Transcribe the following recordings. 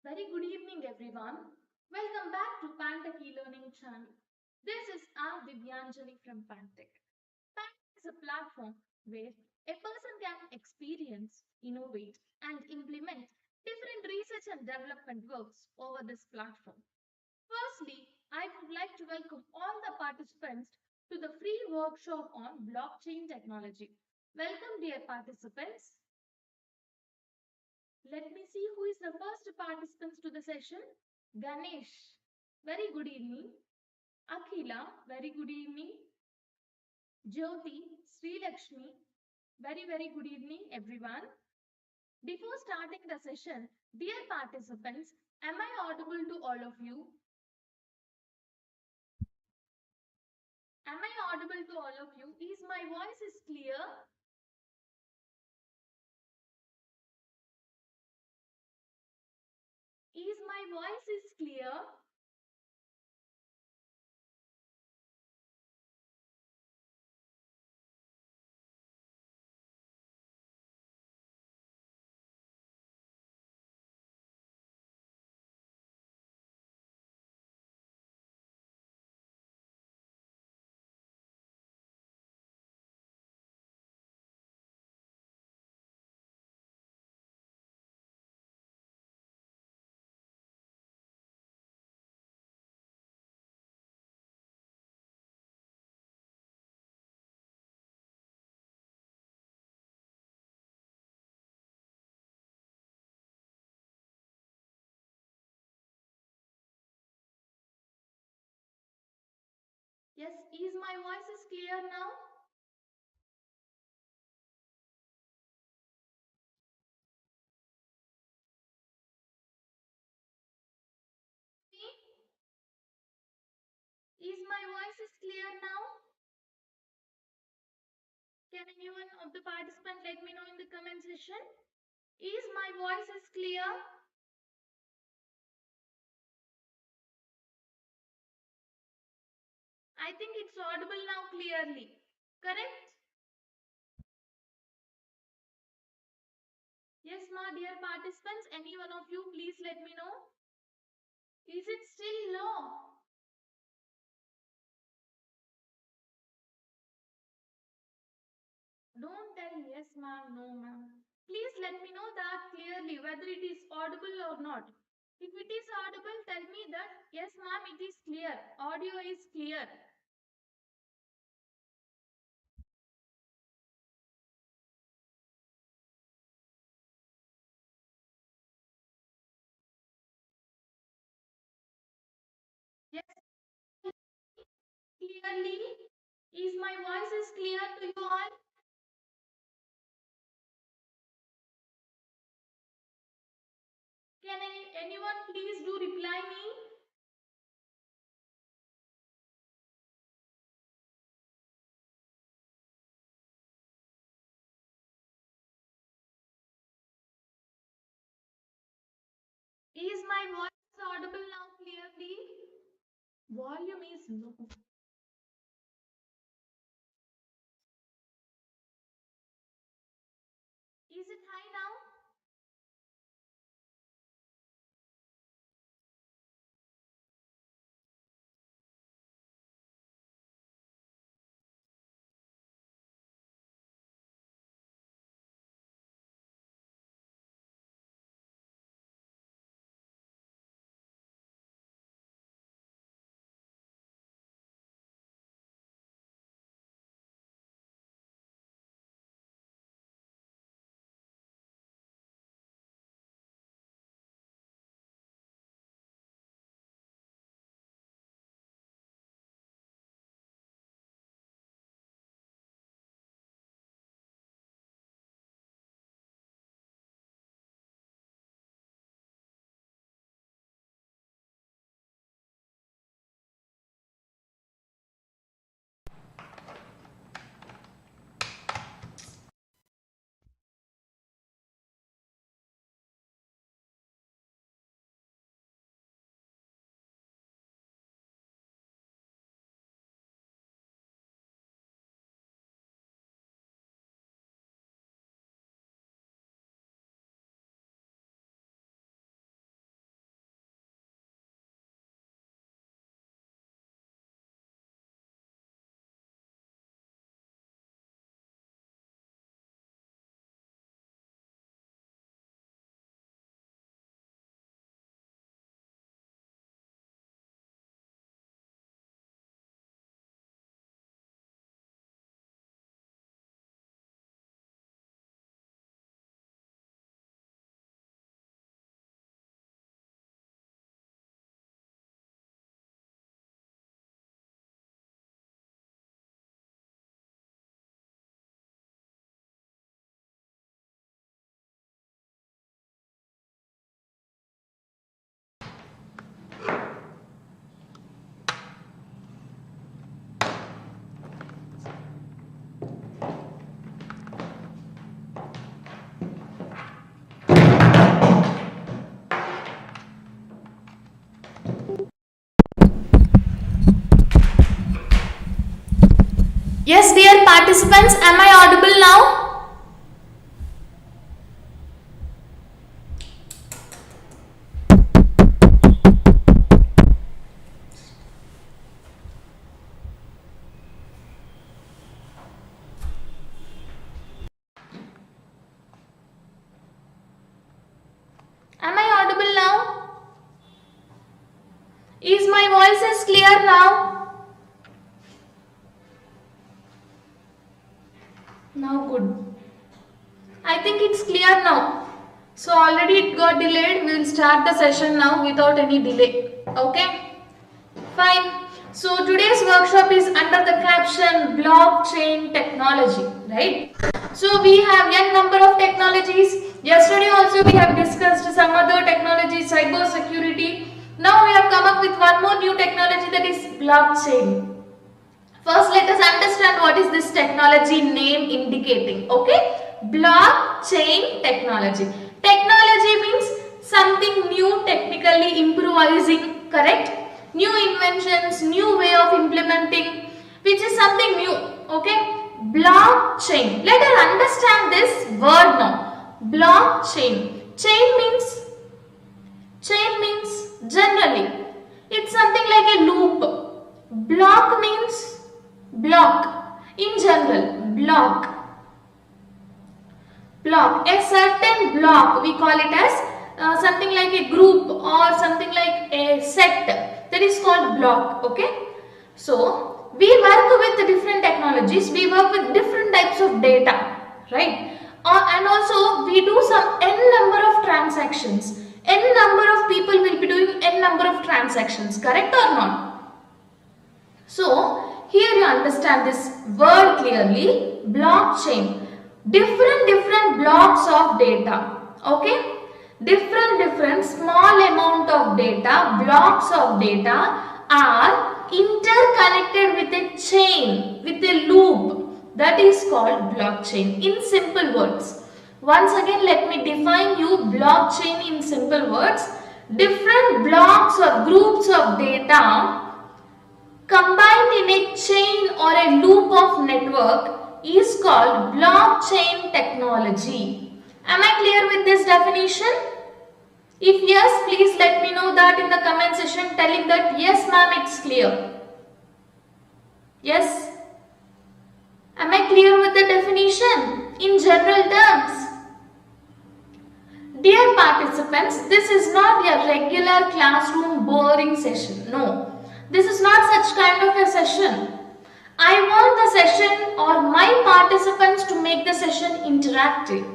Very good evening, everyone. Welcome back to Pantech e-learning channel. This is R. Divyanjali from Pantech. Pantech is a platform where a person can experience, innovate, and implement different research and development works over this platform. Firstly, I would like to welcome all the participants to the free workshop on blockchain technology. Welcome, dear participants. Let me see who is the first participants to the session. Ganesh, very good evening. Akhila, very good evening. Jyoti, Sri Lakshmi, very good evening, everyone. Before starting the session, dear participants, am I audible to all of you? Am I audible to all of you? Is my voice is clear? Is my voice is clear? Yes, is my voice is clear now? Is my voice is clear now? Can anyone of the participants let me know in the comment section? Is my voice is clear? I think it's audible now clearly. Correct? Yes, my dear participants, any one of you please let me know. Is it still low? Don't tell yes ma'am, no ma'am. Please let me know that clearly whether it is audible or not. If it is audible, tell me that yes ma'am, it is clear. Audio is clear. Yes, clearly. Is my voice is clear to you all? Can anyone please do reply me? Is my voice audible now clearly? Volume is low. Is it high now? Yes, dear participants, am I audible now? Am I audible now? Is my voice is clear now? Now good. I think it's clear now. So already it got delayed. We will start the session now without any delay. Okay? Fine. So today's workshop is under the caption blockchain technology, right? So we have n number of technologies. Yesterday also we have discussed some other technologies, cyber security. Now we have come up with one more new technology, that is blockchain. First let us understand what is this technology name indicating. Okay? Blockchain technology. Technology means something new, technically improvising, correct? New inventions, new way of implementing, which is something new. Okay? Blockchain. Let us understand this word now. Blockchain. Chain means generally it's something like a loop. Block means block. In general, block. A certain block, we call it as something like a group or something like a set, that is called block. Okay? So we work with different technologies, we work with different types of data, right? And also we do some n number of transactions. N number of people will be doing n number of transactions, correct or not? So here you understand this word clearly. Blockchain. Different blocks of data. Okay? Different small amount of data, blocks of data are interconnected with a chain, with a loop, that is called blockchain. In simple words, once again let me define you blockchain in simple words. Different blocks or groups of data combined in a chain or a loop of network is called blockchain technology. Am I clear with this definition? If yes, please let me know that in the comment section, telling that yes ma'am, it's clear. Yes? Am I clear with the definition in general terms? Dear participants, this is not a regular classroom boring session. No, this is not such kind of a session. I want the session or my participants to make the session interactive.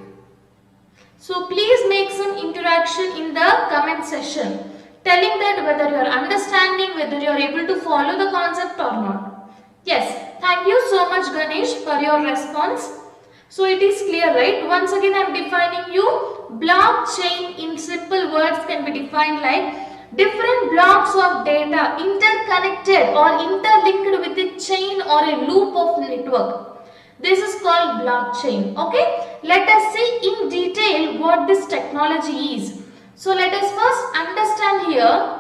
So please make some interaction in the comment section, telling that whether you are understanding, whether you are able to follow the concept or not. Yes, thank you so much Ganesh for your response. So it is clear, right? Once again I am defining you. Blockchain in simple words can be defined like different blocks of data interconnected or interlinked with a chain or a loop of network. This is called blockchain. Okay? Let us see in detail what this technology is. So let us first understand here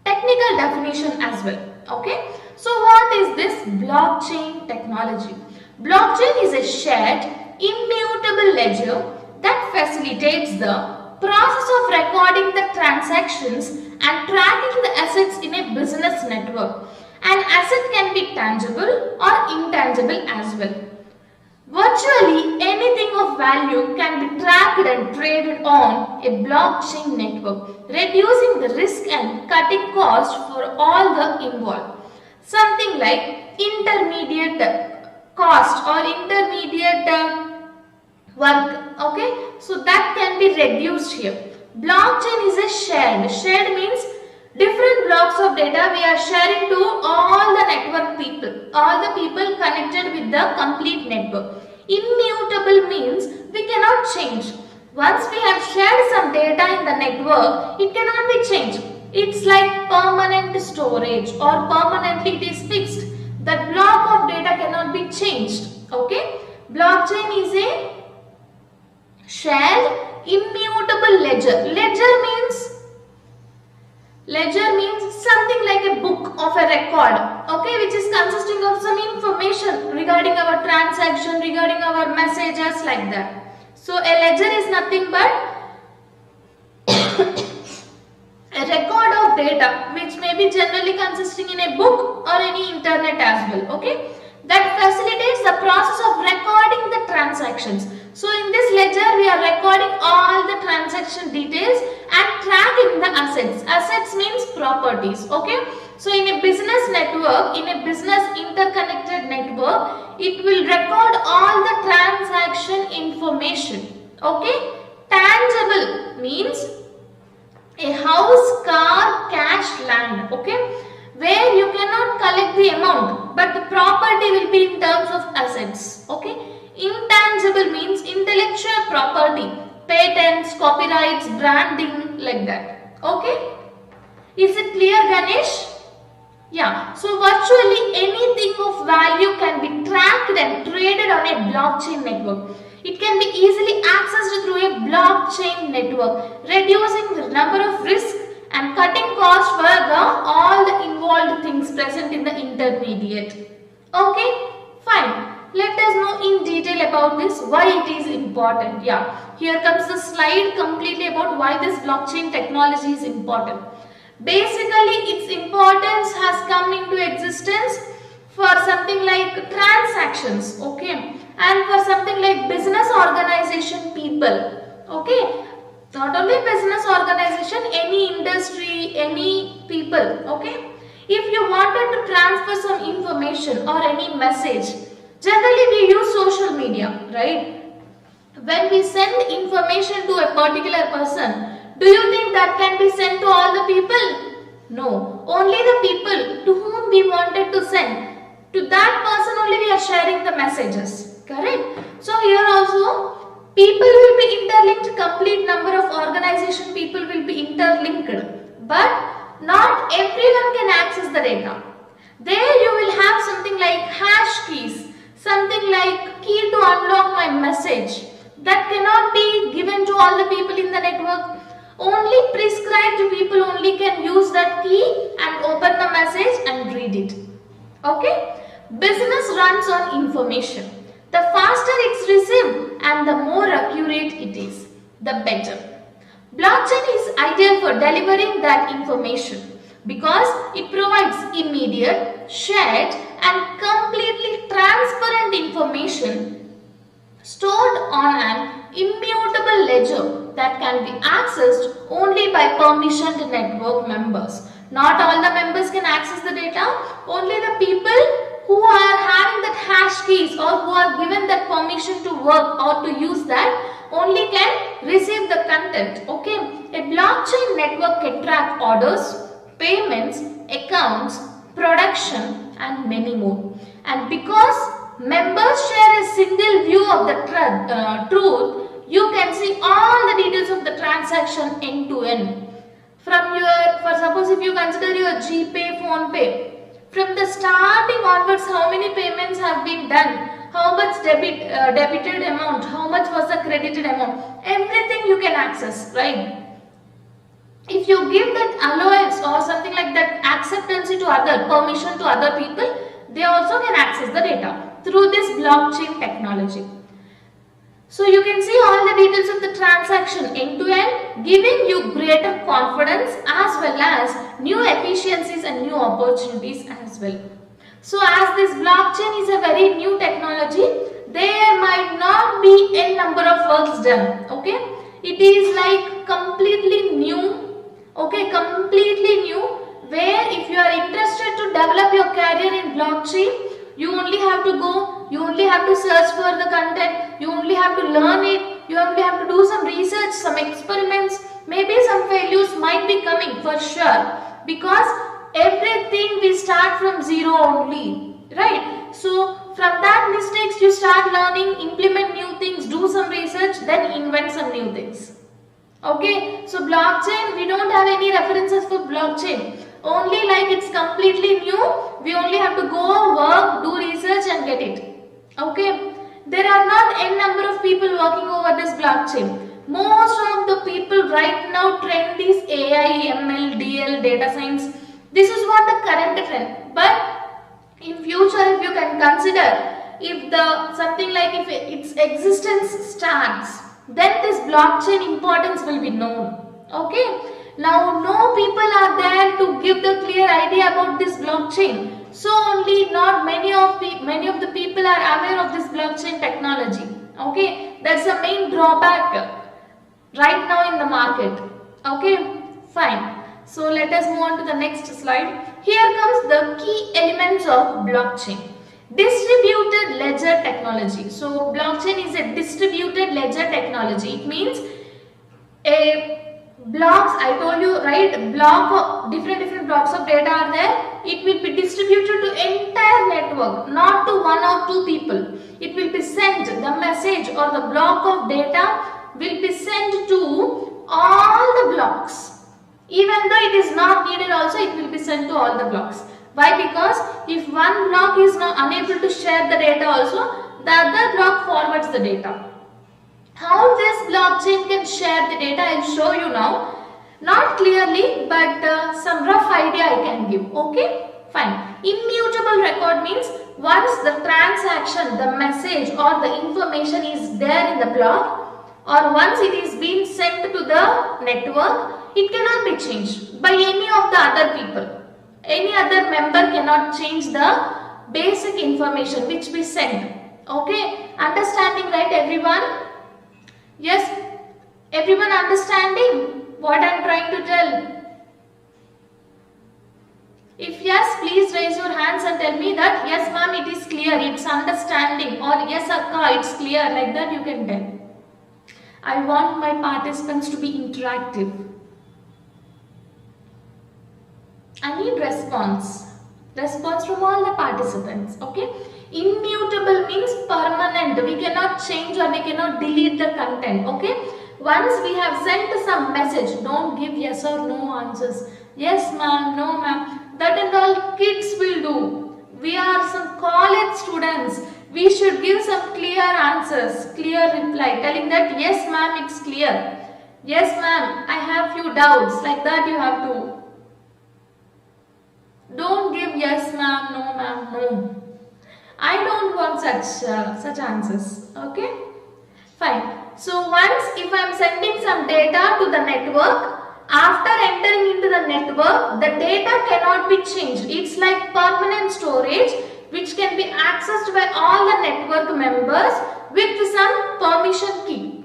technical definition as well. Okay? So what is this blockchain technology? Blockchain is a shared, immutable ledger that facilitates the process of recording the transactions and tracking the assets in a business network. An asset can be tangible or intangible as well. Virtually anything of value can be tracked and traded on a blockchain network, reducing the risk and cutting cost for all the involved. Something like intermediate cost or intermediate work. Okay, so that can be reduced here. Blockchain is a shared means different blocks of data we are sharing to all the network people, all the people connected with the complete network. Immutable means we cannot change. Once we have shared some data in the network, it cannot be changed. It's like permanent storage or permanently it is fixed. That block of data cannot be changed. Okay, blockchain is a shared immutable ledger. Ledger means Ledger means something like a book of a record, okay, which is consisting of some information regarding our transaction, regarding our messages, like that. So a ledger is nothing but a record of data which may be generally consisting in a book or any internet as well, okay, that facilitates the process of recording the transactions. So in this ledger we are recording all the transaction details and tracking the assets. Assets means properties, okay. So in a business network, in a business interconnected network, it will record all the transaction information, okay. Tangible means a house, car, cash, land, okay, where you cannot collect the amount but the property will be in terms of assets, okay. Intangible means intellectual property, patents, copyrights, branding, like that, okay. Is it clear, Ganesh? Yeah, so virtually anything of value can be tracked and traded on a blockchain network. It can be easily accessed through a blockchain network, reducing the number of risks and cutting costs for all the involved things present in the intermediate. Okay, fine. Let us know in detail about this, why it is important. Yeah, here comes the slide completely about why this blockchain technology is important. Basically, its importance has come into existence for something like transactions, okay, and for something like business organization people, okay. Not only business organization, any industry, any people, okay. If you wanted to transfer some information or any message, generally we use social media, right? When we send information to a particular person, do you think that can be sent to all the people? No, only the people to whom we wanted to send. To that person only we are sharing the messages, correct? So here also people will be interlinked, complete number of organization people will be interlinked, but not everyone can access the data. There you will have something like hash keys, something like key to unlock my message that cannot be given to all the people in the network. Only prescribed people only can use that key and open the message and read it, okay. Business runs on information. The faster it's received and the more accurate it is, the better. Blockchain is ideal for delivering that information because it provides immediate, shared and completely transparent information stored on an immutable ledger that can be accessed only by permissioned network members. Not all the members can access the data, only the people who are having that hash keys or who are given that permission to work or to use that only can receive the content, okay. A blockchain network can track orders, payments, accounts, production and many more. And because members share a single view of the truth, you can see all the details of the transaction end to end. From for suppose if you consider your GPay, PhonePe, from the starting onwards, how many payments have been done, how much debited amount, how much was the credited amount, everything you can access, right? If you give that allowance or something like that acceptance to other, permission to other people, they also can access the data through this blockchain technology. So you can see all the details of the transaction end to end, giving you greater confidence as well as new efficiencies and new opportunities as well. So as this blockchain is a very new technology, there might not be a number of works done, okay. It is like completely new, okay, completely new, where if you are interested to develop your career in blockchain, you only have to go, you only have to search for the content, you only have to learn it, you only have to do some research, some experiments, maybe some failures might be coming for sure, because everything we start from zero only, right? So from that mistakes you start learning, implement new things, do some research, then invent some new things. Okay, so blockchain, we don't have any references for blockchain. Only like it's completely new, we only have to go, work, do research and get it. Okay, there are not n number of people working over this blockchain. Most of the people right now trend is AI, ML, DL, data science. This is what the current trend. But in future, if you can consider, if the something like if its existence starts, then this blockchain importance will be known. Okay. Now no people are there to give the clear idea about this blockchain. So only not many of the people are aware of this blockchain technology. Okay, that's the main drawback right now in the market. Okay, fine. So let us move on to the next slide. Here comes the key elements of blockchain. Distributed ledger technology. So blockchain is a distributed ledger technology. It means a blocks, I told you, right, different blocks of data are there. It will be distributed to entire network, not to one or two people. It will be sent, the message or the block of data will be sent to all the blocks. Even though it is not needed also, it will be sent to all the blocks. Why? Because if one block is not unable to share the data also, the other block forwards the data. How this blockchain can share the data, I will show you now. Not clearly, but some rough idea I can give. Okay, fine. Immutable record means once the transaction, the message or the information is there in the block, or once it is being sent to the network, it cannot be changed by any of the other people. Any other member cannot change the basic information which we send. Okay, understanding, right, everyone? Yes, everyone understanding what I am trying to tell? If yes, please raise your hands and tell me that yes ma'am, it is clear, it's understanding, or yes akka, it's clear, like that you can tell. I want my participants to be interactive. I need response from all the participants. Okay, immutable means permanent, we cannot change or we cannot delete the content. Okay, once we have sent some message, don't give yes or no answers. Yes ma'am, no ma'am, that and all kids will do. We are some college students, we should give some clear answers, clear reply, telling that yes ma'am, it's clear, yes ma'am, I have few doubts, like that you have to. Don't give yes ma'am, no ma'am, no. I don't want such answers. Okay, fine. So once if I am sending some data to the network, after entering into the network, the data cannot be changed. It's like permanent storage which can be accessed by all the network members with some permission key.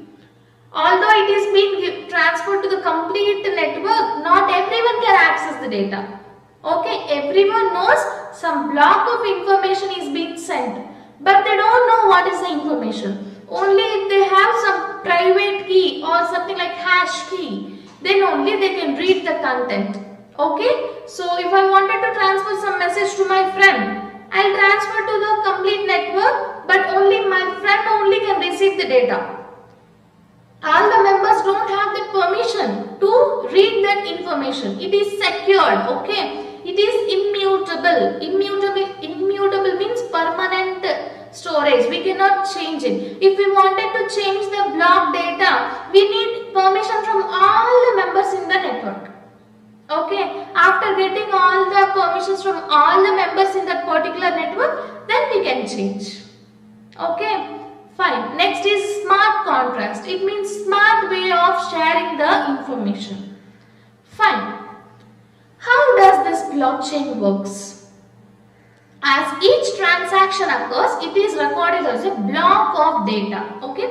Although it is being transferred to the complete network, not everyone can access the data. Okay, everyone knows some block of information is being sent, but they don't know what is the information. Only if they have some private key or something like hash key, then only they can read the content. Okay, so if I wanted to transfer some message to my friend, I'll transfer to the complete network, but only my friend only can receive the data. All the members don't have that permission to read that information. It is secured. Okay, it is immutable. Immutable means permanent storage. We cannot change it. If we wanted to change the block data, we need permission from all the members in the network. Okay, after getting all the permissions from all the members in that particular network, then we can change. Okay, fine. Next is smart contract. It means smart way of sharing the information. Fine. How does this blockchain works? As each transaction occurs, it is recorded as a block of data. Okay,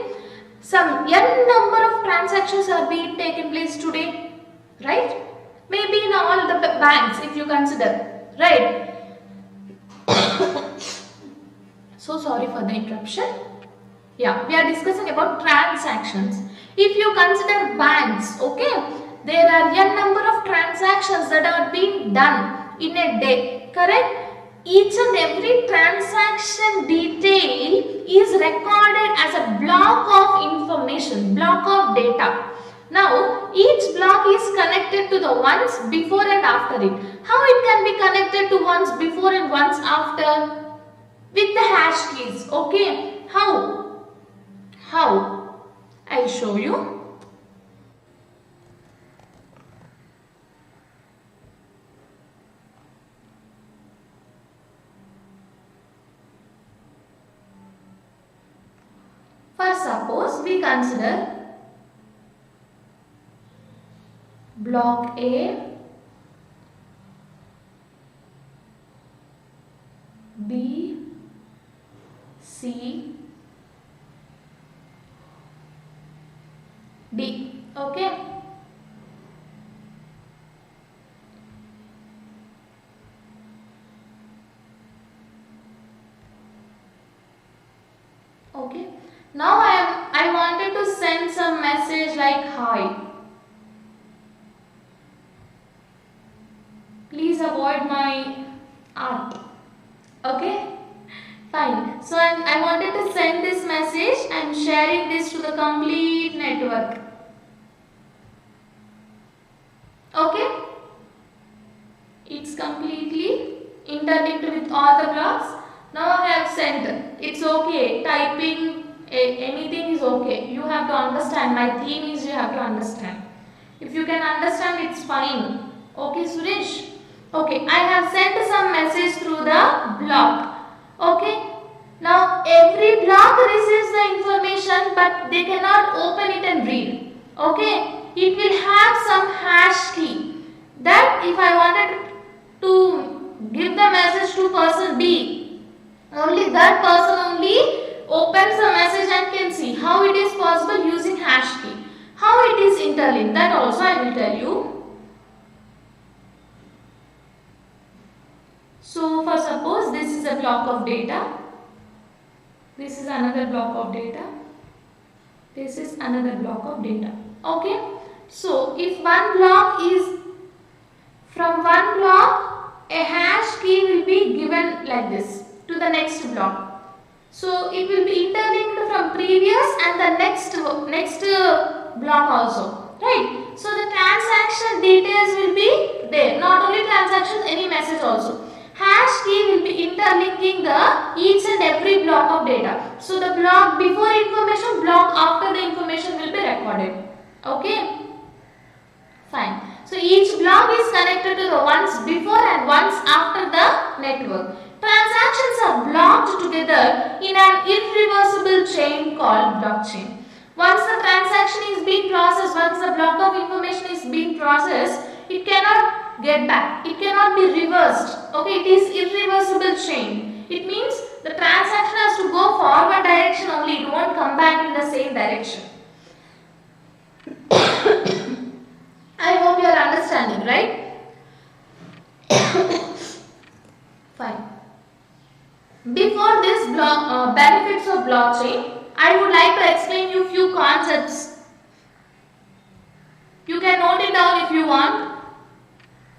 some n number of transactions are being taken place today, right? Maybe in all the banks, if you consider, right? So sorry for the interruption. Yeah, we are discussing about transactions. If you consider banks, okay, there are n number of transactions that are being done in a day, correct? Each and every transaction detail is recorded as a block of information, block of data. Now, each block is connected to the ones before and after it. How it can be connected to ones before and ones after? With the hash keys. Okay, how? I'll show you. consider block A, B, C, D. Okay. Okay. Now I wanted to send some message like hi. Please avoid my art. Okay. Fine. So I wanted to send this message. I am sharing this to the complete network. Okay. It's completely interlinked with all the blocks. Now I have sent. It's okay. Typing anything is okay. You have to understand. My theme is you have to understand. If you can understand, it's fine. Okay, Suresh? Okay, I have sent some message through the block. Okay. Now every block receives the information, but they cannot open it and read. Okay. It will have some hash key. That if I wanted to give the message to person B, only that person only opens the message and can see how it is possible using hash key. How it is interlinked, that also I will tell you. So for suppose this is a block of data, this is another block of data, this is another block of data. Okay. So if one block is, from one block a hash key will be given like this to the next block. So it will be interlinked from previous and the next block also, right? So the transaction details will be there. Not only transaction, any message also. Hash key will be interlinking the each and every block of data. So the block before information, block after the information will be recorded. Okay. Fine. So each block is connected to the once before and once after the network. Transactions are blocked together in an irreversible chain called blockchain. Once the transaction is being processed, once the block of information is being processed, it cannot get back. It cannot be reversed. Okay, it is irreversible chain. It means the transaction has to go forward direction only. It won't come back in the same direction. I hope you are understanding, right? Fine. Before this benefits of blockchain, I would like to explain you few concepts. You can note it down if you want.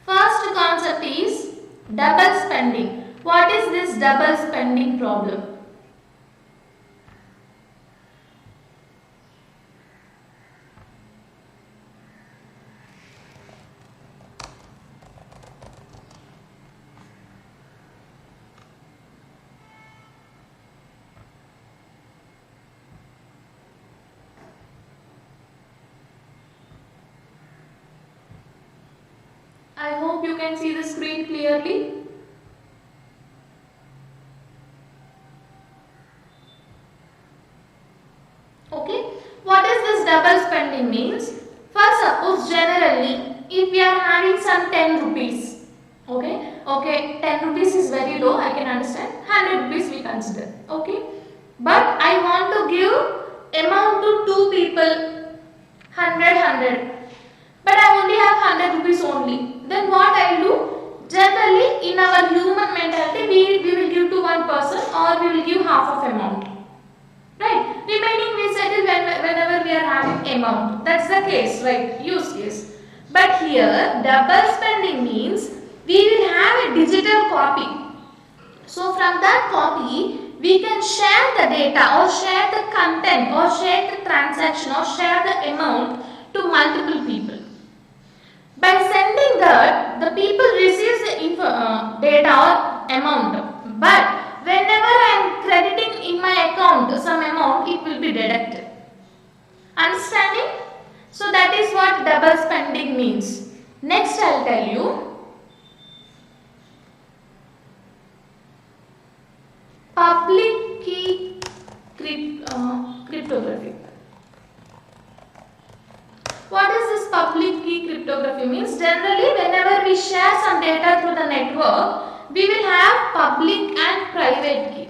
First concept is double spending. What is this double spending problem? I hope you can see the screen clearly. Okay. What is this double spending means? First, suppose generally if we are having some 10 rupees. Okay, 10 rupees is very low, I can understand. 100 rupees we consider. Okay. But I want to give amount to 2 people, 100. But I only have 100 rupees only. Then what I will do? Generally in our human mentality, we will give to one person or we will give half of amount. Right? Remaining we settle whenever we are having amount. That's the case, right? Use case. But here double spending means we will have a digital copy. So from that copy we can share the data or share the content or share the transaction or share the amount to multiple people. By sending that, the people receives the data or amount, but whenever I am crediting in my account some amount, it will be deducted. Understanding? So that is what double spending means. Next I will tell you. Public key cryptography. What is this public key cryptography means? Generally, whenever we share some data through the network, we will have public and private key.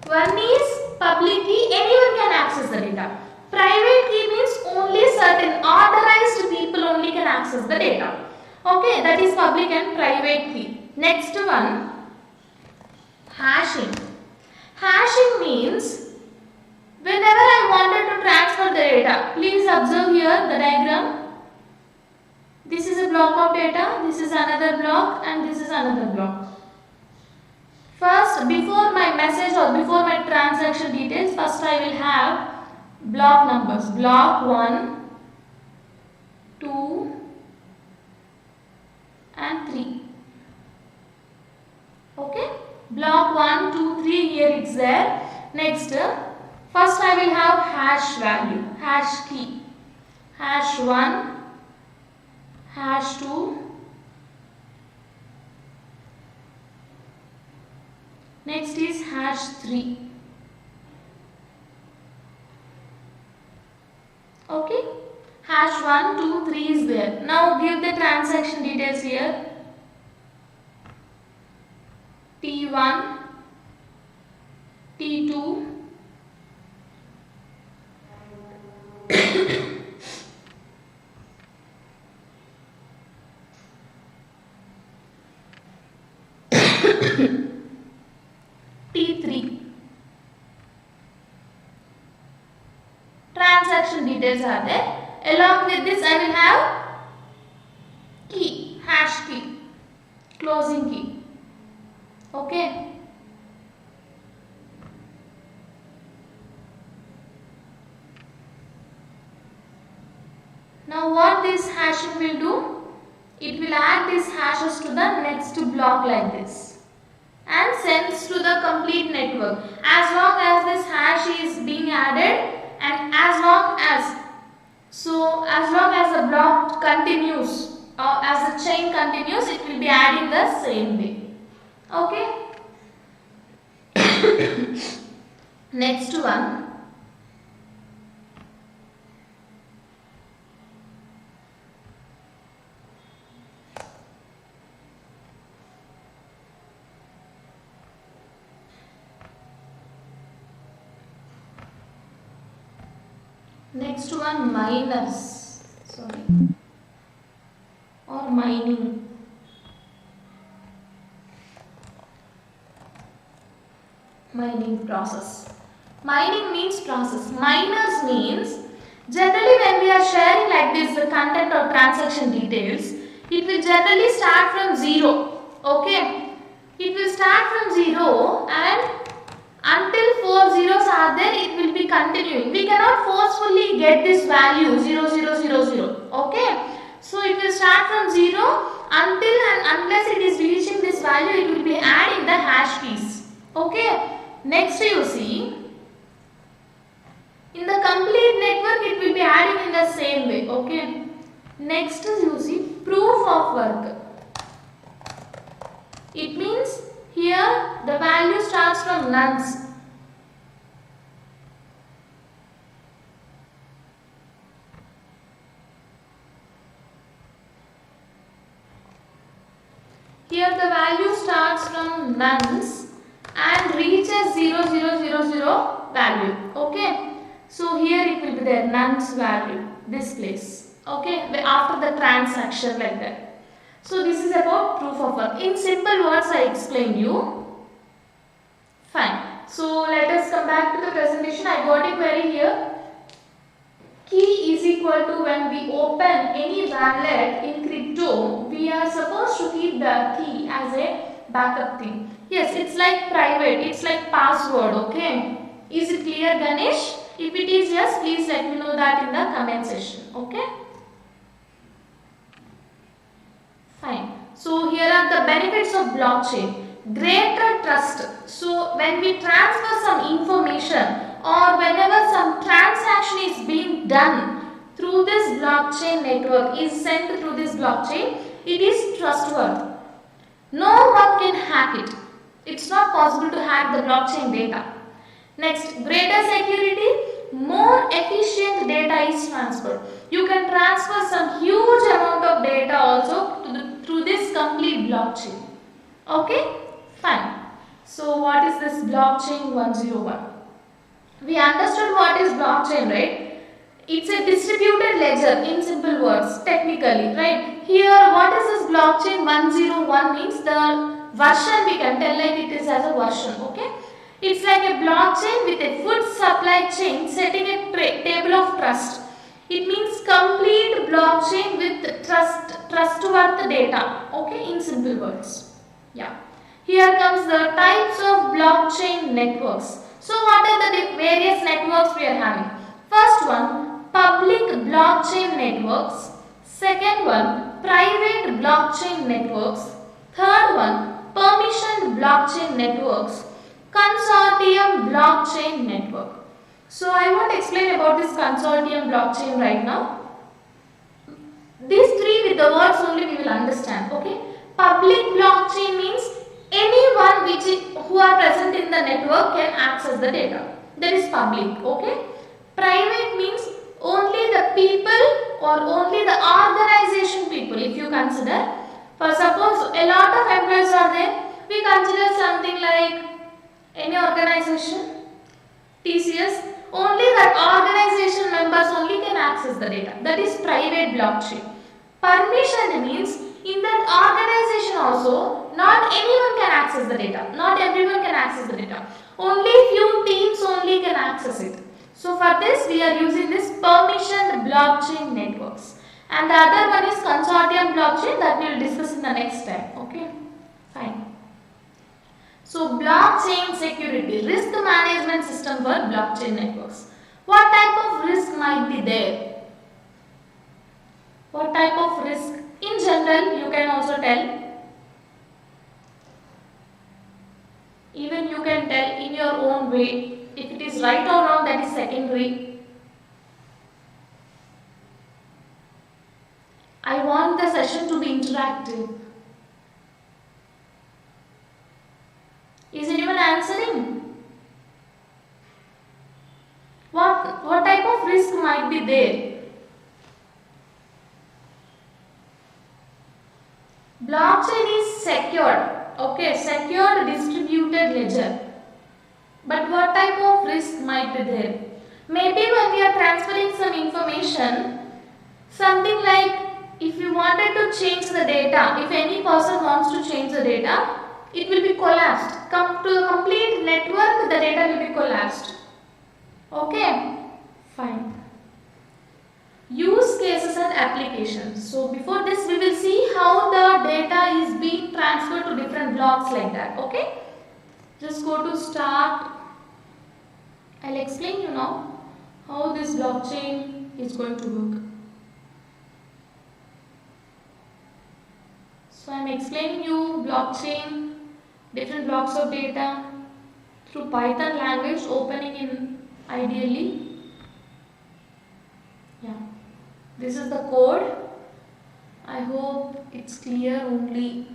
One is public key, anyone can access the data. Private key means only certain authorized people only can access the data. Okay, that is public and private key. Next one, hashing. Hashing means whenever I wanted to transfer the data, please observe here the diagram. This is a block of data, this is another block, and this is another block. First, before my message or before my transaction details, first I will have block numbers. Block 1, 2, and 3. Okay? Block 1, 2, 3, here it's there. Next, first I will have hash value, hash key. Hash 1, hash 2. Next is hash 3. Okay? Hash 1, 2, 3 is there. Now give the transaction details here. T1, T2, T3. Transaction details are there. Along with this I will have key, hash key, closing key. Okay. Now what this hashing will do? It will add these hashes to the next block like this and sends to the complete network. As long as this hash is being added and as long as the block continues or as the chain continues, it will be adding the same way. Okay. Next one. Next one, miners. Sorry. Or mining. Mining process. Mining means process. Miners means generally when we are sharing like this the content or transaction details, it will generally start from 0. Okay. It will start from 0 and until 4 zeros are there, it will be continuing. We cannot forcefully get this value 0, 0, 0, 0. Okay. So it will start from 0 until and unless it is reaching this value, it will be adding the hash keys. Okay. Next you see, in the complete network, it will be adding in the same way. Okay. Next you see, proof of work. It means here the value starts from nuns. Here the value starts from nuns and reaches 0, 0, 0, 0 value. Okay. So here it will be there, nuns value, this place. Okay. After the transaction like that. So this is about proof of work. In simple words I explained you. Fine. So let us come back to the presentation. I got a query here. Key is equal to when we open any wallet in crypto, we are supposed to keep the key as a backup thing. Yes, it's like private, it's like password, okay? Is it clear, Ganesh? If it is yes, please let me know that in the comment section, okay? Fine. So here are the benefits of blockchain. Greater trust. So when we transfer some information or whenever some transaction is being done through this blockchain network, is sent through this blockchain, it is trustworthy. No one can hack it. It's not possible to hack the blockchain data. Next, greater security. More efficient data is transferred. You can transfer some huge amount of data also through this complete blockchain. Okay, fine. So what is this blockchain 101? We understood what is blockchain, right? It's a distributed ledger in simple words, technically, right? Here, what is this blockchain 101 means? The version we can tell like it is as a version, okay? It's like a blockchain with a food supply chain setting a table of trust. It means complete blockchain with trustworthy data, okay, in simple words. Yeah. Here comes the types of blockchain networks. So what are the various networks we are having? First one, public blockchain networks. Second one, private blockchain networks. Third one, permissioned blockchain networks. Consortium blockchain network. So I want to explain about this consortium blockchain right now. These three with the words only we will understand, okay? Public blockchain means anyone who are present in the network can access the data. That is public, okay? Private means only the people or only the organization people, if you consider. For suppose a lot of employees are there, we consider something like any organization, TCS, only that organization members only can access the data. That is private blockchain. Permission means in that organization also, not anyone can access the data. Not everyone can access the data. Only few teams only can access it. So for this we are using this permissioned blockchain networks. And the other one is consortium blockchain that we will discuss in the next time. Okay, fine. So blockchain security, risk management system for blockchain networks. What type of risk might be there? What type of risk? In general, you can also tell. Even you can tell in your own way. If it is right or wrong, that is secondary. I want the session to be interactive. Is anyone answering? What type of risk might be there? Blockchain is secured. Okay, secured distributed ledger. But what type of risk might be there? Maybe when we are transferring some information, something like if you wanted to change the data, if any person wants to change the data, it will be collapsed. Come to the complete network, the data will be collapsed. Okay, fine. Use cases and applications. So before this we will see how the data is being transferred to different blocks like that. Okay, just go to start. I'll explain you now how this blockchain is going to work. So I'm explaining you blockchain, different blocks of data through Python language, opening in ideally. Yeah, this is the code. I hope it's clear only.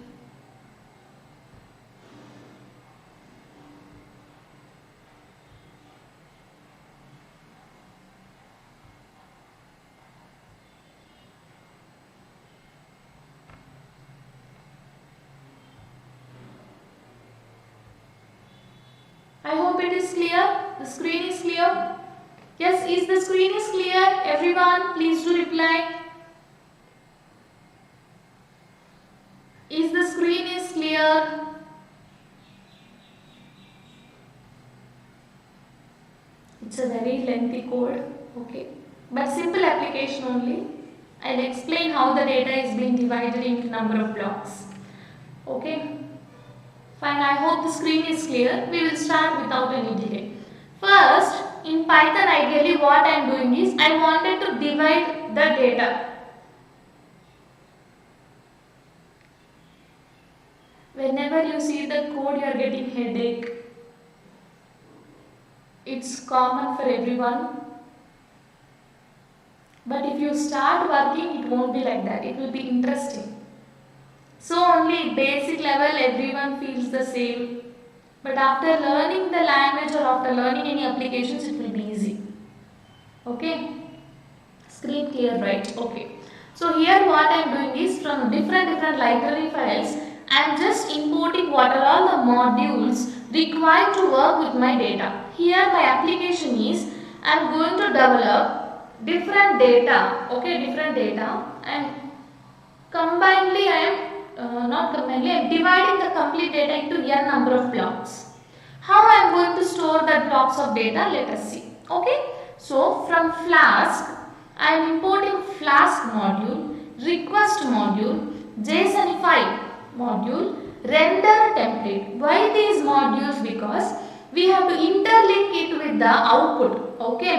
I hope it is clear. The screen is clear. Yes, is the screen is clear? Everyone, please do reply. Is the screen is clear? It's a very lengthy code, okay, but simple application only. I'll explain how the data is being divided into number of blocks. Okay, fine. I hope the screen is clear. We will start without any delay. First, in Python, ideally what I am doing is I wanted to divide the data. Whenever you see the code, you are getting headache. It's common for everyone. But if you start working, it won't be like that. It will be interesting. So only basic level, everyone feels the same. But after learning the language or after learning any applications, it will be easy. Okay, screen clear, right? Okay. So here what I am doing is from different library files I am just importing what are all the modules required to work with my data. Here my application is I am going to develop different data, okay, different data, and combinedly I am not combinedly, I am dividing the complete data into n number of blocks. How I am going to store the blocks of data, let us see. Okay, so from Flask I am importing Flask module, request module, JSONify module, render template. Why these modules? Because we have to interlink it with the output. Okay,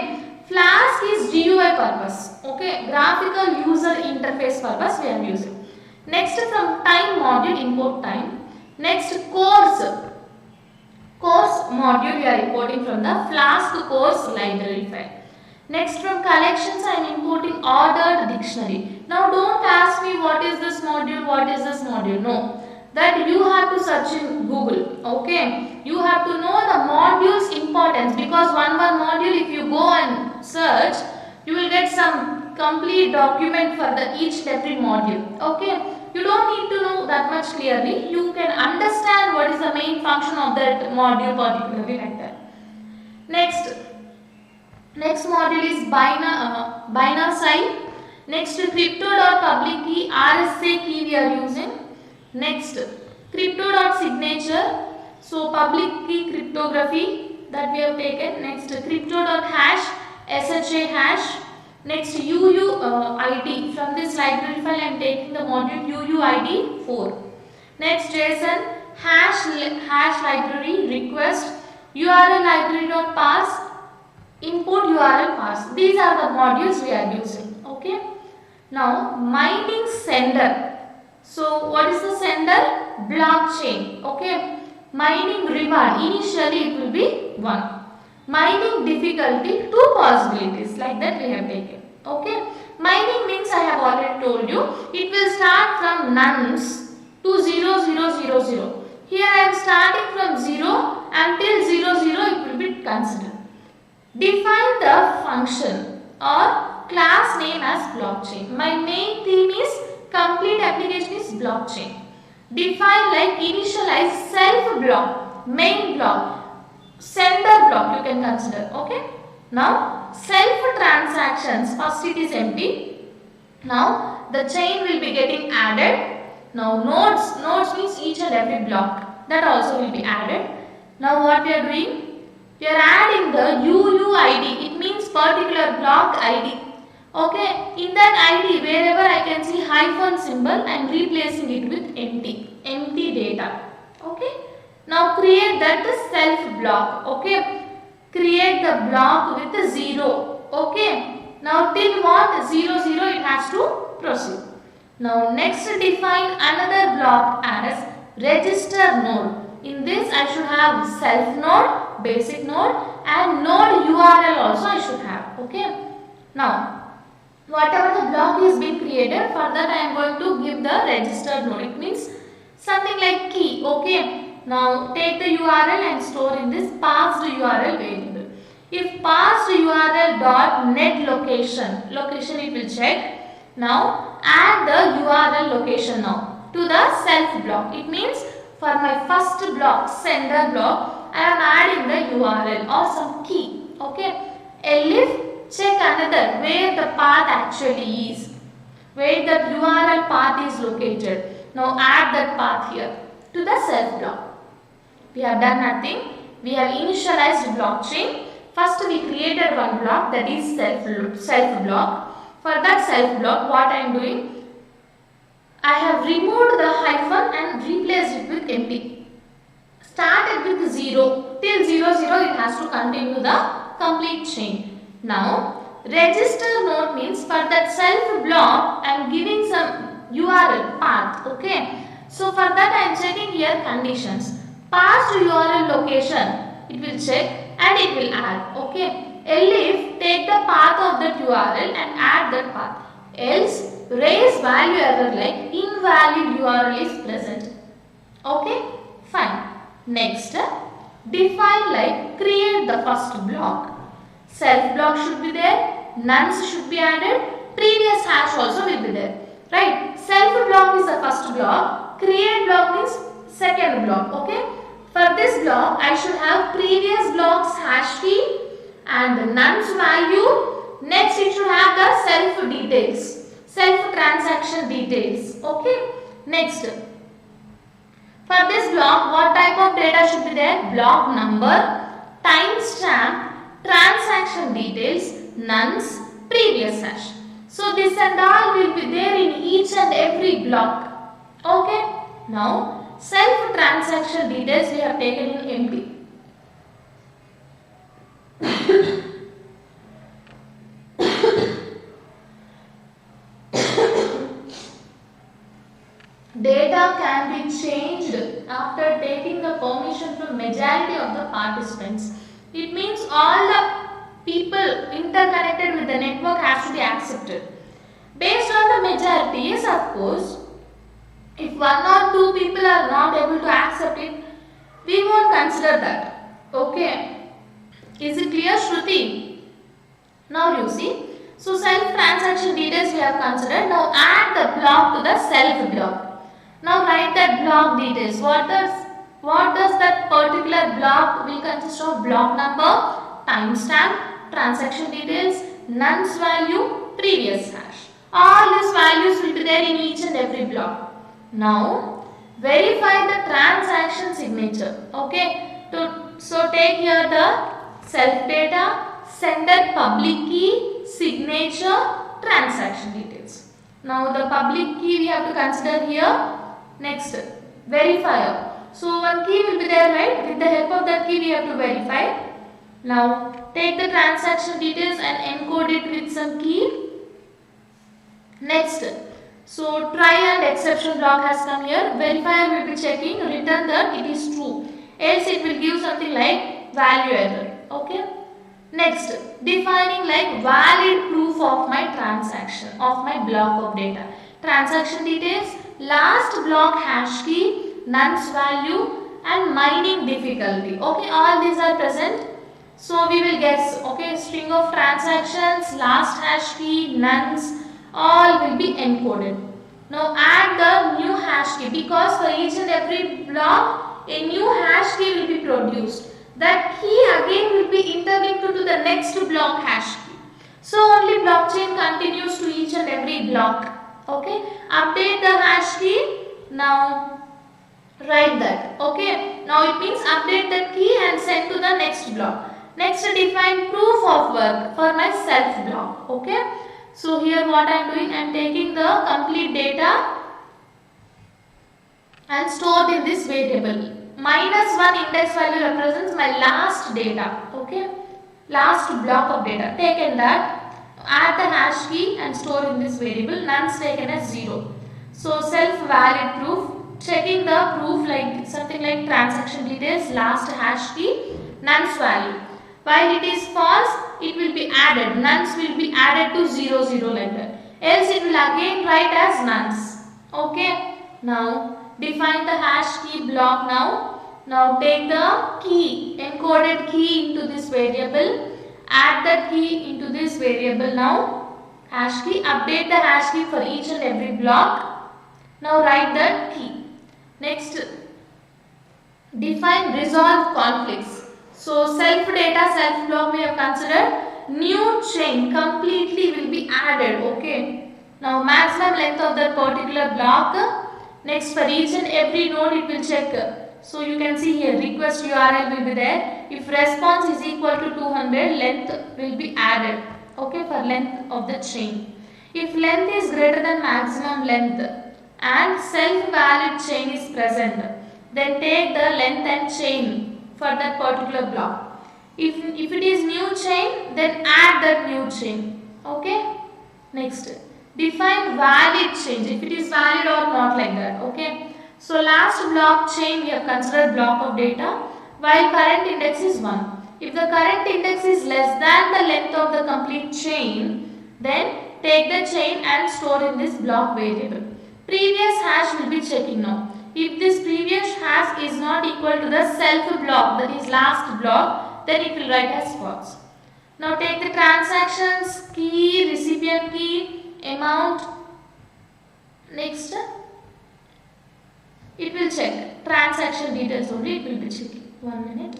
Flask is GUI purpose. Okay, graphical user interface purpose we are using. Next from time module, import time. Next course module we are importing from the Flask course library file. Next from collections I am importing ordered dictionary. Now don't ask me what is this module, no. That you have to search in Google, okay. You have to know the module's importance, because one module if you go and search, you will get some complete document for the each and every module, okay. You don't need to know that much clearly. You can understand what is the main function of that module particularly like that. Next module is binary sign. Next crypto.public key, RSA key we are using. Next crypto.signature, so public key cryptography that we have taken. Next crypto.hash, SHA hash. Next UUID, from this library file I am taking the module UUID 4. Next JSON, hash library, request, URL library.parse, import URL parse. These are the modules we are using. Okay. Now mining sender. So what is the sender? Blockchain. Okay. Mining reward, initially it will be 1. Mining difficulty, 2 possibilities, like that we have taken. Okay. Mining means I have already told you, it will start from nuns to 0 0 0 0. Here I am starting from 0 until 0 0 it will be considered. Define the function or class name as blockchain. My main theme is complete application is blockchain. Define like initialize self block, main block, sender block you can consider. Okay. Now self transactions, first it is empty. Now the chain will be getting added. Now nodes means each and every block, that also will be added. Now what we are doing? We are adding the UUID, it means particular block ID. Okay, in that ID wherever I can see hyphen symbol, I am replacing it with empty data. Okay. Now create that the self block. Okay. Create the block with the 0. Okay. Now till what? 0 0 it has to proceed. Now next define another block as register node. In this I should have self node, basic node, and node URL also I should have. Okay. Now whatever the block is being created, for that I am going to give the registered node. It means something like key. Okay. Now take the URL and store in this passed URL variable. If passed URL dot net location it will check. Now add the URL location now to the self block. It means for my first block, sender block, I am adding the URL or some key. Okay. Elif check another where the path actually is, where the URL path is located. Now add that path here to the self block. We have done nothing. We have initialized blockchain. First we created one block, that is self block. For that self block, what I am doing? I have removed the hyphen and replaced it with empty. Started with 0. Till 0 0 it has to continue the complete chain. Now register node means for that self block I am giving some URL path. Okay. So for that I am checking here conditions. Passed URL location it will check and it will add. Okay. Elif take the path of that URL and add that path. Else raise value error like invalid URL is present. Okay. Fine. Next define like create the first block. Self block should be there. nuns should be added, previous hash also will be there. Right? Self block is the first block, create block means second block. Okay? For this block, I should have previous block's hash key and the nuns value. Next, it should have the self details, self transaction details. Okay? Next, for this block, what type of data should be there? Block number, timestamp, transaction details, nuns, previous hash. So this and all will be there in each and every block. Okay? Now, self transaction details we have taken in empty. Data can be changed after taking the permission from majority of the participants. It means all the people interconnected with the network have to be accepted. Based on the majority, yes, of course, if one or two people are not able to accept it, we won't consider that. Okay. Is it clear, Shruti? Now you see. So self transaction details we have considered. Now add the block to the self block. Now write that block details. What does that particular block will consist of? Block number, timestamp, transaction details, nuns value, previous hash. All these values will be there in each and every block. Now verify the transaction signature. Okay. So take here the self data, sender public key, signature, transaction details. Now the public key we have to consider here. Next, verifier. So one key will be there, right? With the help of that key we have to verify. Now take the transaction details and encode it with some key. Next, so try and exception block has come here. Verifier will be checking, return that it is true. Else it will give something like value error. Okay. Next, defining like valid proof of my transaction, of my block of data. Transaction details, last block hash key, nuns value and mining difficulty. Okay, all these are present. So we will guess. Okay, string of transactions, last hash key, nuns, all will be encoded. Now add the new hash key, because for each and every block a new hash key will be produced. That key again will be interlinked to the next block hash key. So only blockchain continues to each and every block. Okay, update the hash key. Now write that. Okay, now it means update that key and send to the next block. Next, define proof of work for my self block. Okay, so here what I am doing, I am taking the complete data and stored in this variable. -1 index value represents my last data. Okay, last block of data. Taken that, add the hash key and store in this variable. Nuns taken as 0. So self valid proof, checking the proof like something like transaction details, last hash key, nuns value. While it is false, it will be added. Nuns will be added to 0 0 like that. Else it will again write as nuns. Okay. Now define the hash key block now. Now take the key, encoded key into this variable. Add that key into this variable now. Hash key, update the hash key for each and every block. Now write that key. Next, define resolve conflicts. So self data, self block we have considered. New chain completely will be added. Okay. Now maximum length of that particular block. Next, for each and every node it will check. So you can see here request URL will be there. If response is equal to 200, length will be added. Okay, for length of the chain. If length is greater than maximum length and self valid chain is present, then take the length and chain for that particular block. If it is new chain, then add that new chain. Okay. Next, define valid change, if it is valid or not, like that. Okay. So last block chain we have considered block of data, while current index is 1. If the current index is less than the length of the complete chain, then take the chain and store in this block variable. Previous hash will be checking now. If this previous hash is not equal to the self block, that is last block, then it will write as false. Now take the transactions key, recipient key, amount. Next, it will check transaction details only. It will be checking. 1 minute.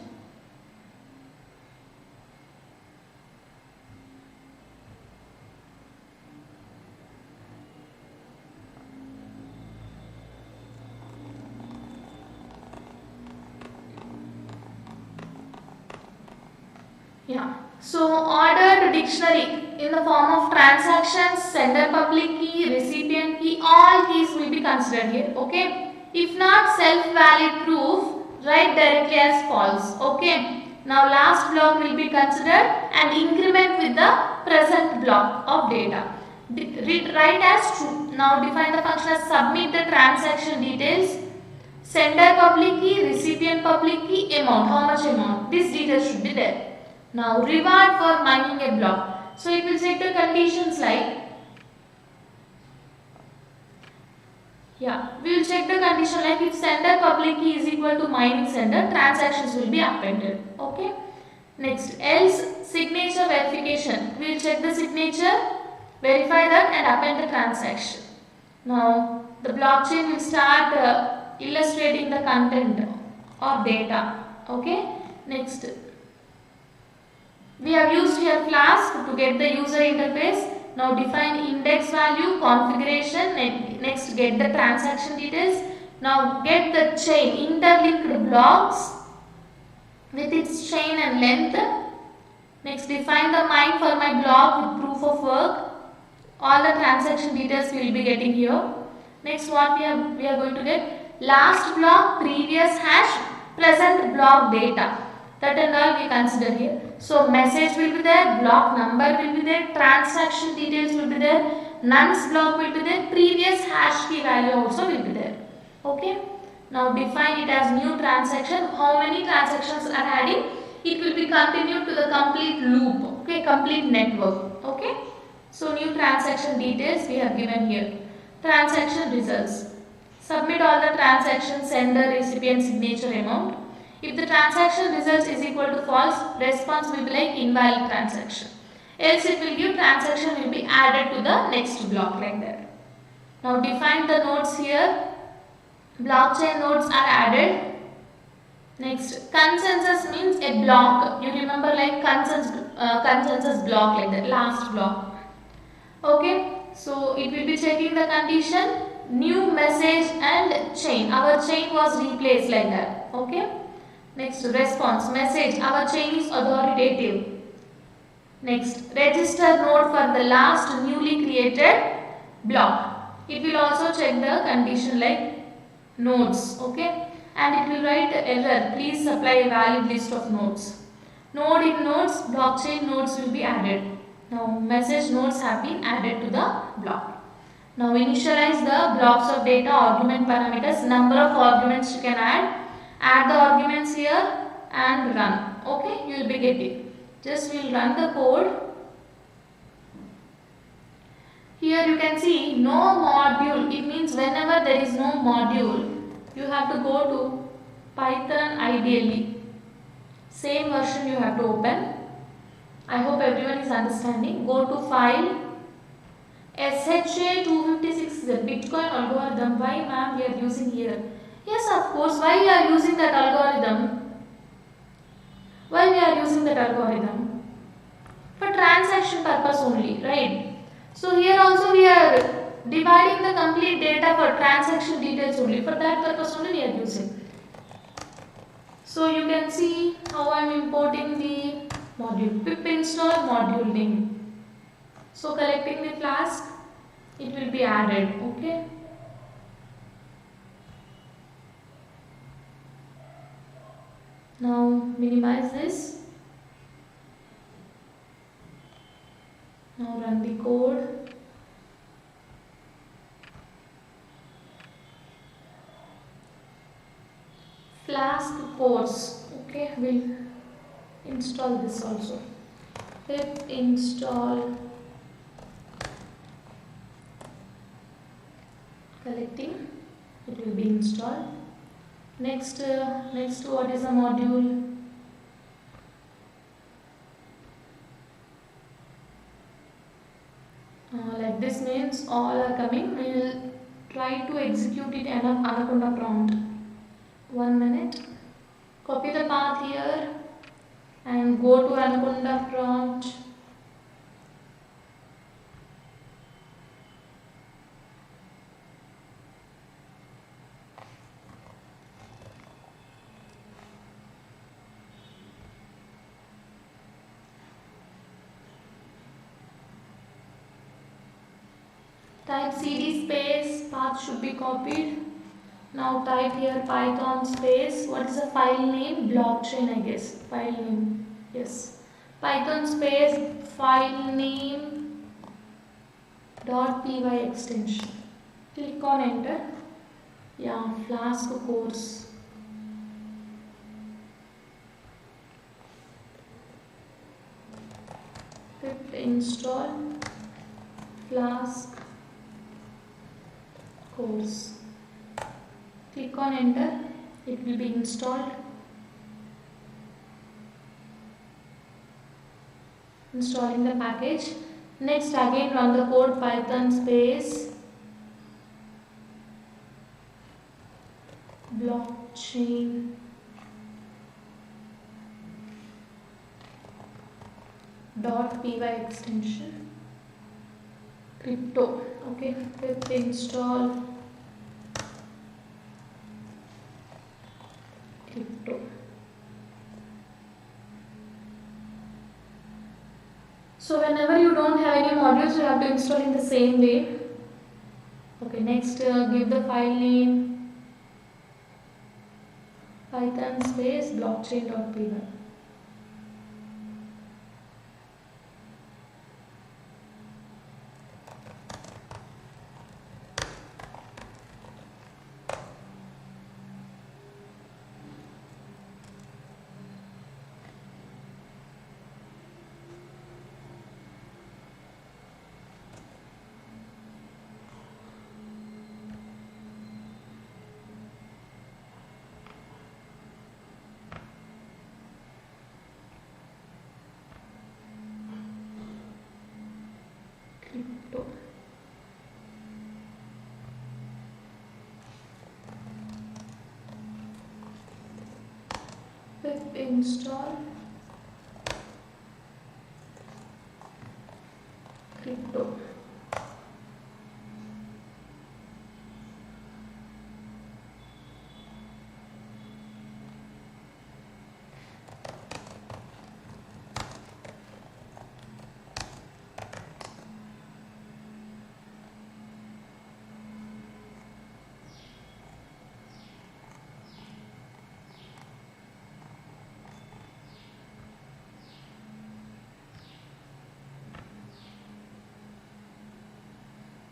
Yeah. So ordered dictionary in the form of transactions, sender public key, recipient key, all keys will be considered here. Okay. If not self-valid proof, write directly as false. Okay. Now last block will be considered and increment with the present block of data. Write as true. Now define the function as submit the transaction details, sender public key, recipient public key, amount. How much amount? These details should be there. Now reward for mining a block. So it will check the conditions like, we will check the condition like if sender public key is equal to mining sender, transactions will be appended. Okay. Next, else signature verification. We will check the signature, verify that and append the transaction. Now the blockchain will start illustrating the content or data. Okay. Next, we have used here Flask to get the user interface. Now define index value, configuration, next get the transaction details. Now get the chain, interlinked blocks with its chain and length. Next define the mine for my block with proof of work. All the transaction details we will be getting here. Next what we are going to get, last block, previous hash, present block data. That and all we consider here. So message will be there, block number will be there, transaction details will be there, none's block will be there, previous hash key value also will be there. Okay. Now define it as new transaction. How many transactions are adding? It will be continued to the complete loop. Okay, complete network. Okay. So new transaction details we have given here. Transaction results. Submit all the transactions, sender, recipient, signature, amount. If the transaction results is equal to false, response will be like invalid transaction. Else it will give transaction will be added to the next block like that. Now define the nodes here. Blockchain nodes are added. Next, consensus means a block. You remember like consensus block like that, last block. Okay, so it will be checking the condition, new message and chain. Our chain was replaced like that. Okay. Next, response, message, our chain is authoritative. Next, register node for the last newly created block. It will also check the condition like nodes, okay, and it will write error, please supply a valid list of nodes. Node in nodes, blockchain nodes will be added. Now, message nodes have been added to the block. Now, initialize the blocks of data, argument parameters, number of arguments you can add the arguments here and run. Okay, you will be getting. Just we will run the code. Here you can see no module. It means whenever there is no module, you have to go to Python ideally. Same version you have to open. I hope everyone is understanding. Go to file. SHA-256 is a Bitcoin algorithm. Why ma'am we are using here? Yes, of course. Why we are using that algorithm? Why we are using that algorithm? For transaction purpose only, right? So here also we are dividing the complete data for transaction details only. For that purpose only we are using. So you can see how I am importing the module. Pip install module name. So collecting the Flask, it will be added. Okay. Now minimize this. Now run the code. Flask course. Okay, we'll install this also. Pip install. Collecting. It will be installed. Next what is the module? Like this means all are coming. We will try to execute it in an Anaconda prompt. 1 minute. Copy the path here and go to Anaconda prompt. Type cd space, path should be copied. Now type here Python space, what is the file name? Blockchain, I guess. File name, yes. Python space, file name .py extension. Click on enter. Yeah, Flask course. Pip install Flask course. Click on enter, it will be installed. Installing the package. Next again run the code Python space blockchain .py extension crypto. Okay, pip install crypto. So whenever you don't have any modules, you have to install in the same way. Okay, next give the file name Python space blockchain.py. Crypto. Pip install crypto.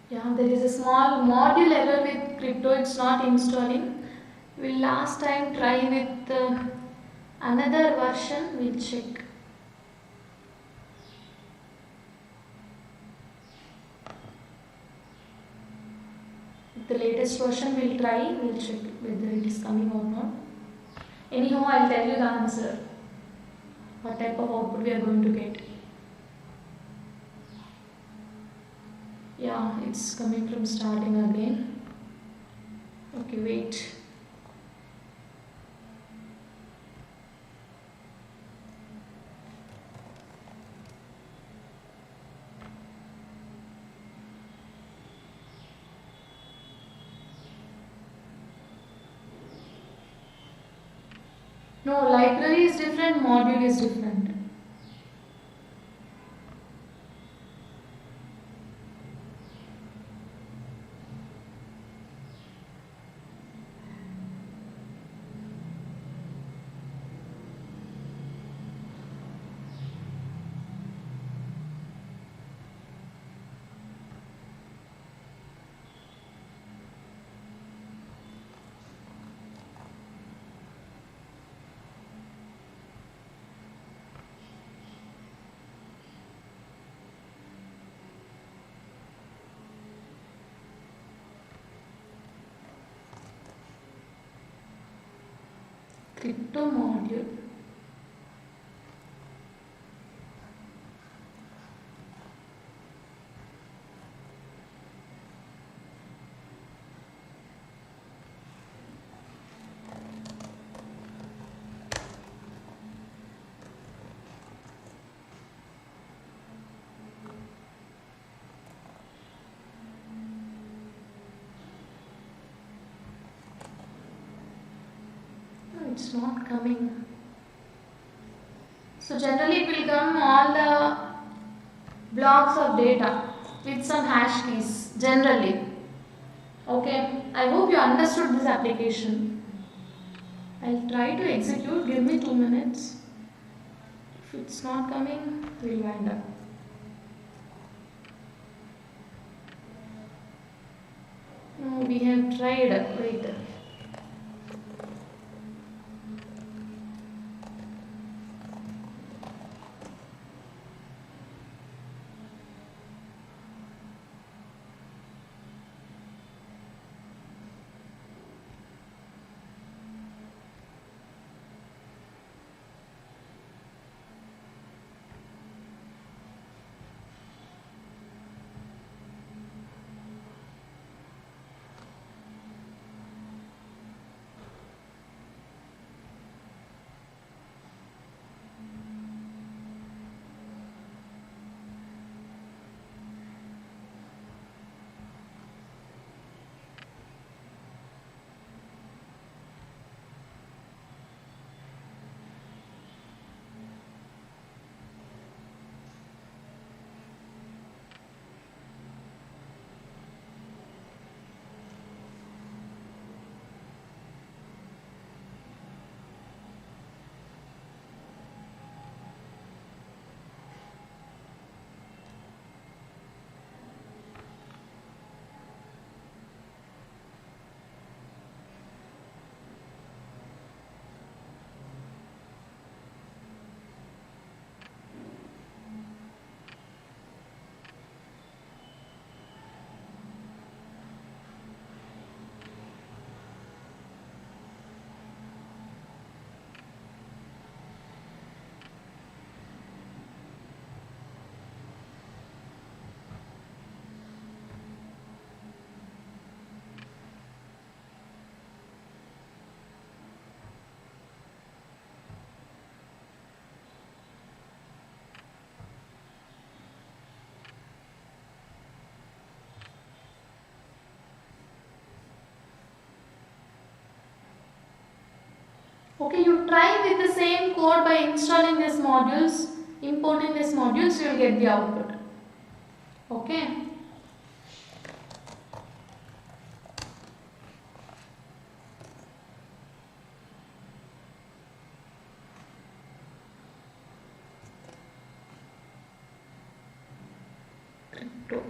Yeah, there is a small module error with crypto, it's not installing. We'll last time try with another version, we'll check. The latest version we'll try, we'll check whether it is coming or not. Anyhow, I'll tell you the answer, what type of output we are going to get. Yeah, it's coming from starting again. Okay, wait. No, library is different, module is different. Crypto module. it's not coming. So generally it will come all the blocks of data with some hash keys generally. Okay, I hope you understood this application. I'll try to execute, give me 2 minutes. If it's not coming, we'll wind up. No, we have tried. Wait. Okay, you try with the same code by installing these modules, importing these modules, you will get the output. Okay. Crypto.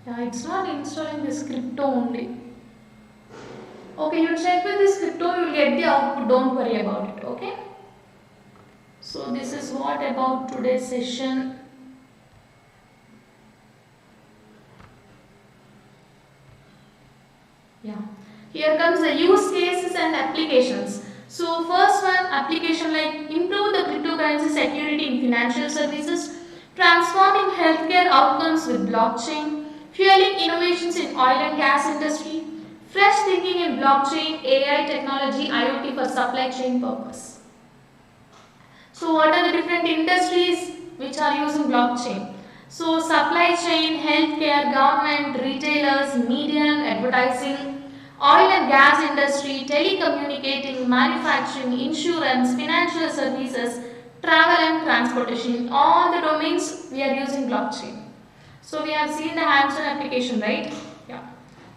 Yeah, it's not installing this crypto only. Okay, you check with this crypto, you will get the output, don't worry about it, okay? So this is what about today's session. Yeah, here comes the use cases and applications. So first one, application like improve the cryptocurrency security in financial services, transforming healthcare outcomes with blockchain, fueling innovations in oil and gas industry, fresh thinking in blockchain, AI technology, IoT for supply chain purpose. So what are the different industries which are using blockchain? So supply chain, healthcare, government, retailers, media and advertising, oil and gas industry, telecommunicating, manufacturing, insurance, financial services, travel and transportation. All the domains we are using blockchain. So we have seen the hands-on application, right? Yeah.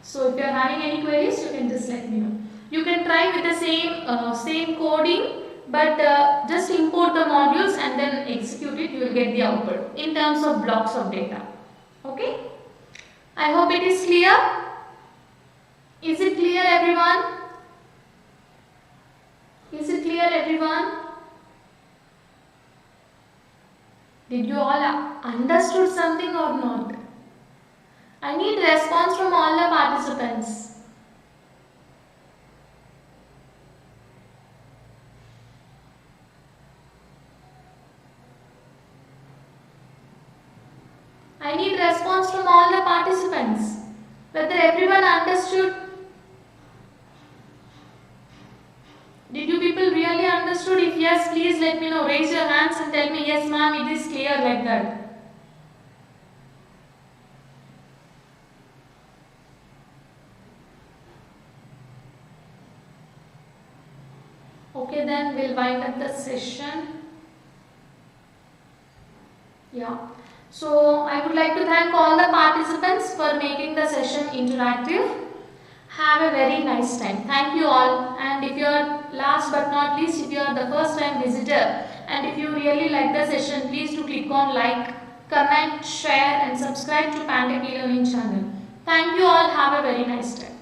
So if you are having any queries, you can just let me know. You can try with the same coding, but just import the modules and then execute it. You will get the output in terms of blocks of data. Okay? I hope it is clear. Is it clear, everyone? Is it clear, everyone? Did you all understood something or not? I need response from all the participants. I need response from all the participants. Whether everyone understood? Did you people really understood? If yes, please let me know. Raise your hands and tell me, yes ma'am, it is clear, like that. Okay, then we'll wind up the session. Yeah. So I would like to thank all the participants for making the session interactive. Have a very nice time. Thank you all. And if you are, last but not least, if you are the first time visitor and if you really like the session, please do click on like, comment, share and subscribe to Panda e-Learning channel. Thank you all. Have a very nice day.